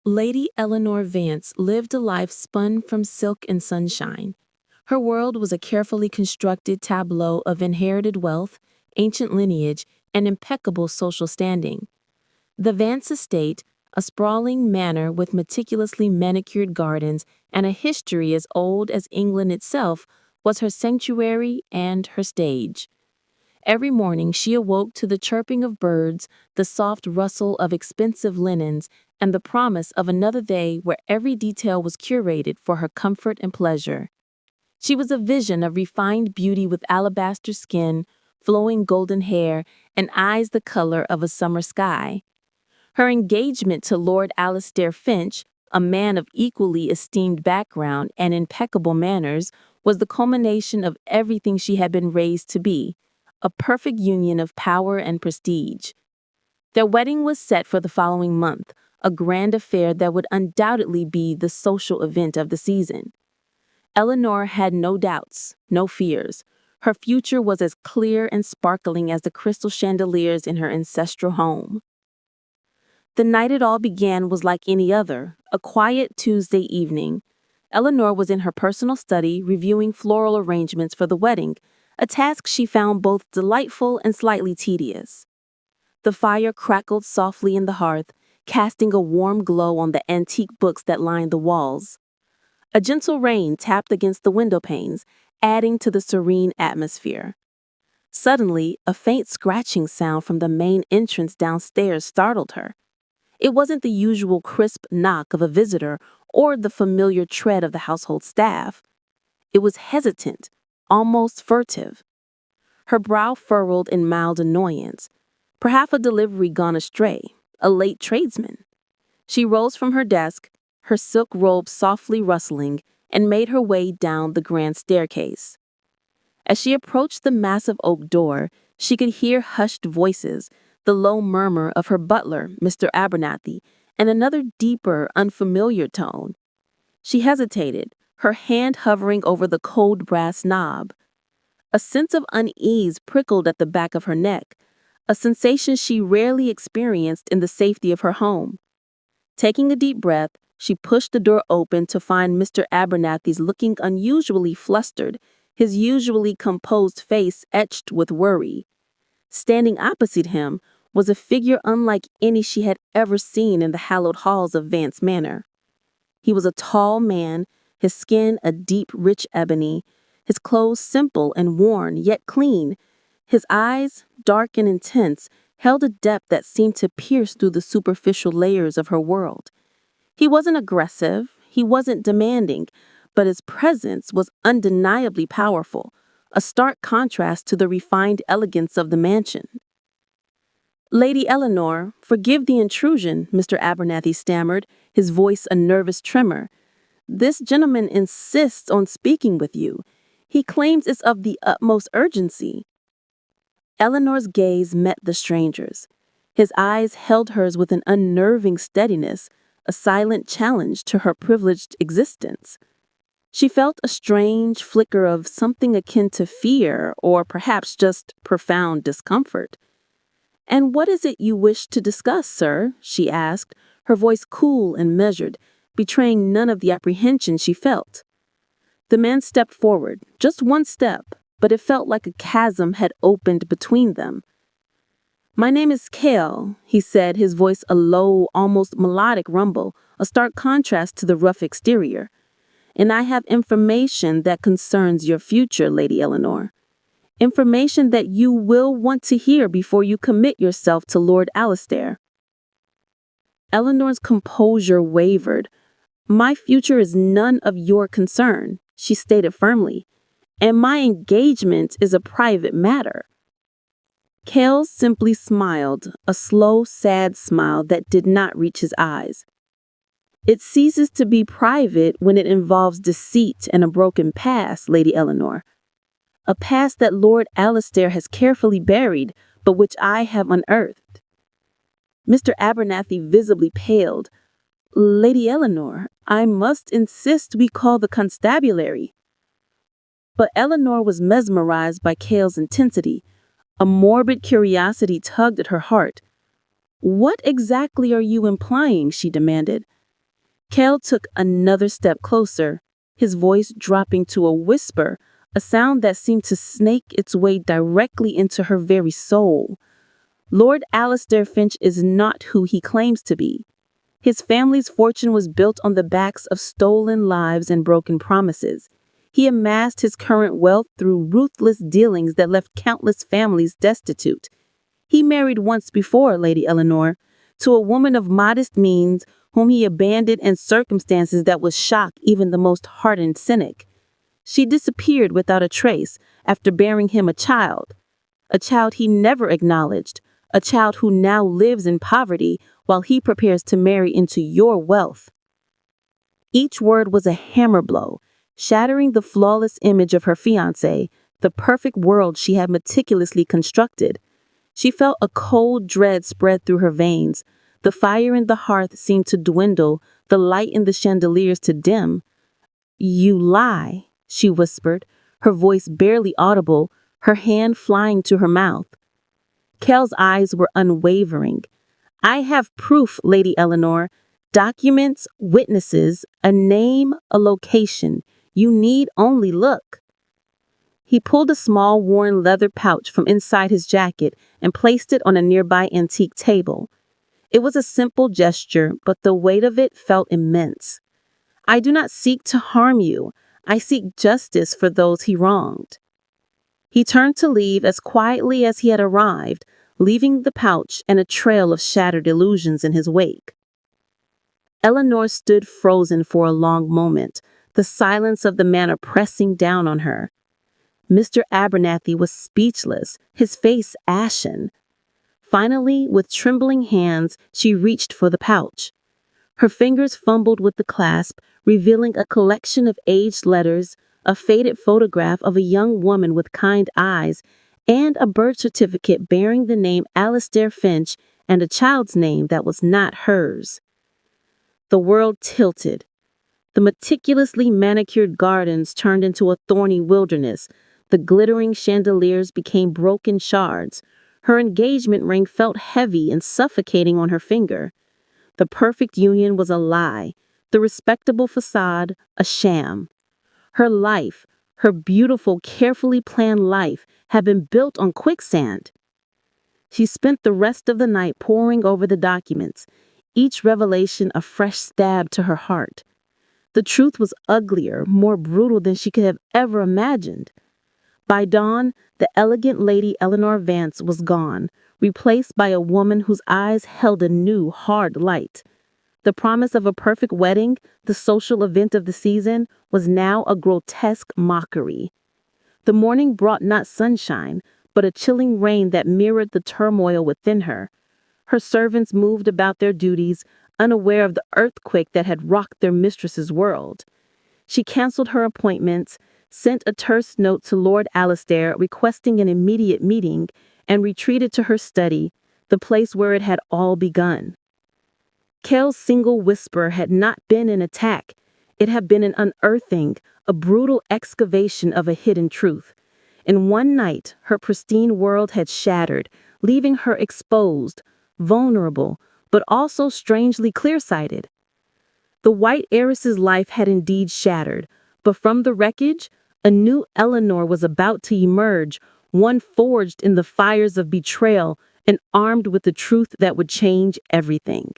Lady Eleanor Vance lived a life spun from silk and sunshine. Her world was a carefully constructed tableau of inherited wealth, ancient lineage, and impeccable social standing. The Vance estate, a sprawling manor with meticulously manicured gardens and a history as old as England itself, was her sanctuary and her stage. Every morning she awoke to the chirping of birds, the soft rustle of expensive linens, and the promise of another day where every detail was curated for her comfort and pleasure. She was a vision of refined beauty with alabaster skin, flowing golden hair, and eyes the color of a summer sky. Her engagement to Lord Alastair Finch, a man of equally esteemed background and impeccable manners, was the culmination of everything she had been raised to be, a perfect union of power and prestige. Their wedding was set for the following month, a grand affair that would undoubtedly be the social event of the season. Eleanor had no doubts, no fears. Her future was as clear and sparkling as the crystal chandeliers in her ancestral home. The night it all began was like any other, a quiet Tuesday evening. Eleanor was in her personal study reviewing floral arrangements for the wedding, a task she found both delightful and slightly tedious. The fire crackled softly in the hearth, casting a warm glow on the antique books that lined the walls. A gentle rain tapped against the window panes, adding to the serene atmosphere. Suddenly, a faint scratching sound from the main entrance downstairs startled her. It wasn't the usual crisp knock of a visitor or the familiar tread of the household staff. It was hesitant, almost furtive. Her brow furrowed in mild annoyance. Perhaps a delivery gone astray, a late tradesman. She rose from her desk, her silk robe softly rustling, and made her way down the grand staircase. As she approached the massive oak door, she could hear hushed voices, the low murmur of her butler, Mr. Abernathy, and another deeper, unfamiliar tone. She hesitated, her hand hovering over the cold brass knob. A sense of unease prickled at the back of her neck, a sensation she rarely experienced in the safety of her home. Taking a deep breath, she pushed the door open to find Mr. Abernathy's looking unusually flustered, his usually composed face etched with worry. Standing opposite him was a figure unlike any she had ever seen in the hallowed halls of Vance Manor. He was a tall man, his skin a deep, rich ebony, his clothes simple and worn, yet clean. His eyes, dark and intense, held a depth that seemed to pierce through the superficial layers of her world. He wasn't aggressive, he wasn't demanding, but his presence was undeniably powerful, a stark contrast to the refined elegance of the mansion. "Lady Eleanor, forgive the intrusion," Mr. Abernathy stammered, his voice a nervous tremor. "This gentleman insists on speaking with you. He claims it's of the utmost urgency." Eleanor's gaze met the stranger's. His eyes held hers with an unnerving steadiness, a silent challenge to her privileged existence. She felt a strange flicker of something akin to fear, or perhaps just profound discomfort. "And what is it you wish to discuss, sir?" she asked, her voice cool and measured, betraying none of the apprehension she felt. The man stepped forward, just one step, but it felt like a chasm had opened between them. "My name is Cale," he said, his voice a low, almost melodic rumble, a stark contrast to the rough exterior. "And I have information that concerns your future, Lady Eleanor. Information that you will want to hear before you commit yourself to Lord Alastair." Eleanor's composure wavered. "My future is none of your concern," she stated firmly, "and my engagement is a private matter." Cale simply smiled, a slow, sad smile that did not reach his eyes. "It ceases to be private when it involves deceit and a broken past, Lady Eleanor. A past that Lord Alastair has carefully buried, but which I have unearthed." Mr. Abernathy visibly paled. "Lady Eleanor, I must insist we call the constabulary." But Eleanor was mesmerized by Cale's intensity. A morbid curiosity tugged at her heart. "What exactly are you implying?" she demanded. Kel took another step closer, his voice dropping to a whisper, a sound that seemed to snake its way directly into her very soul. Lord Alistair Finch is not who he claims to be. His family's fortune was built on the backs of stolen lives and broken promises. He amassed his current wealth through ruthless dealings that left countless families destitute. He married once before, Lady Eleanor, to a woman of modest means whom he abandoned in circumstances that would shock even the most hardened cynic. She disappeared without a trace after bearing him a child he never acknowledged, a child who now lives in poverty while he prepares to marry into your wealth. Each word was a hammer blow, shattering the flawless image of her fiancé, the perfect world she had meticulously constructed. She felt a cold dread spread through her veins. The fire in the hearth seemed to dwindle, the light in the chandeliers to dim. "You lie," she whispered, her voice barely audible, her hand flying to her mouth. Kel's eyes were unwavering. "I have proof, Lady Eleanor. Documents, witnesses, a name, a location. You need only look." He pulled a small worn leather pouch from inside his jacket and placed it on a nearby antique table. It was a simple gesture, but the weight of it felt immense. "I do not seek to harm you. I seek justice for those he wronged." He turned to leave as quietly as he had arrived, leaving the pouch and a trail of shattered illusions in his wake. Eleanor stood frozen for a long moment, the silence of the manor pressing down on her. Mr. Abernathy was speechless, his face ashen. Finally, with trembling hands, she reached for the pouch. Her fingers fumbled with the clasp, revealing a collection of aged letters, a faded photograph of a young woman with kind eyes, and a birth certificate bearing the name Alistair Finch and a child's name that was not hers. The world tilted. The meticulously manicured gardens turned into a thorny wilderness. The glittering chandeliers became broken shards. Her engagement ring felt heavy and suffocating on her finger. The perfect union was a lie, the respectable facade a sham. Her life, her beautiful, carefully planned life, had been built on quicksand. She spent the rest of the night poring over the documents, each revelation a fresh stab to her heart. The truth was uglier, more brutal than she could have ever imagined. By dawn, the elegant Lady Eleanor Vance was gone, replaced by a woman whose eyes held a new, hard light. The promise of a perfect wedding, the social event of the season, was now a grotesque mockery. The morning brought not sunshine, but a chilling rain that mirrored the turmoil within her. Her servants moved about their duties, unaware of the earthquake that had rocked their mistress's world. She canceled her appointments, sent a terse note to Lord Alistair requesting an immediate meeting, and retreated to her study, the place where it had all begun. Kel's single whisper had not been an attack. It had been an unearthing, a brutal excavation of a hidden truth. In one night, her pristine world had shattered, leaving her exposed, vulnerable, but also strangely clear-sighted. The White Heiress's life had indeed shattered, but from the wreckage, a new Eleanor was about to emerge, one forged in the fires of betrayal and armed with the truth that would change everything.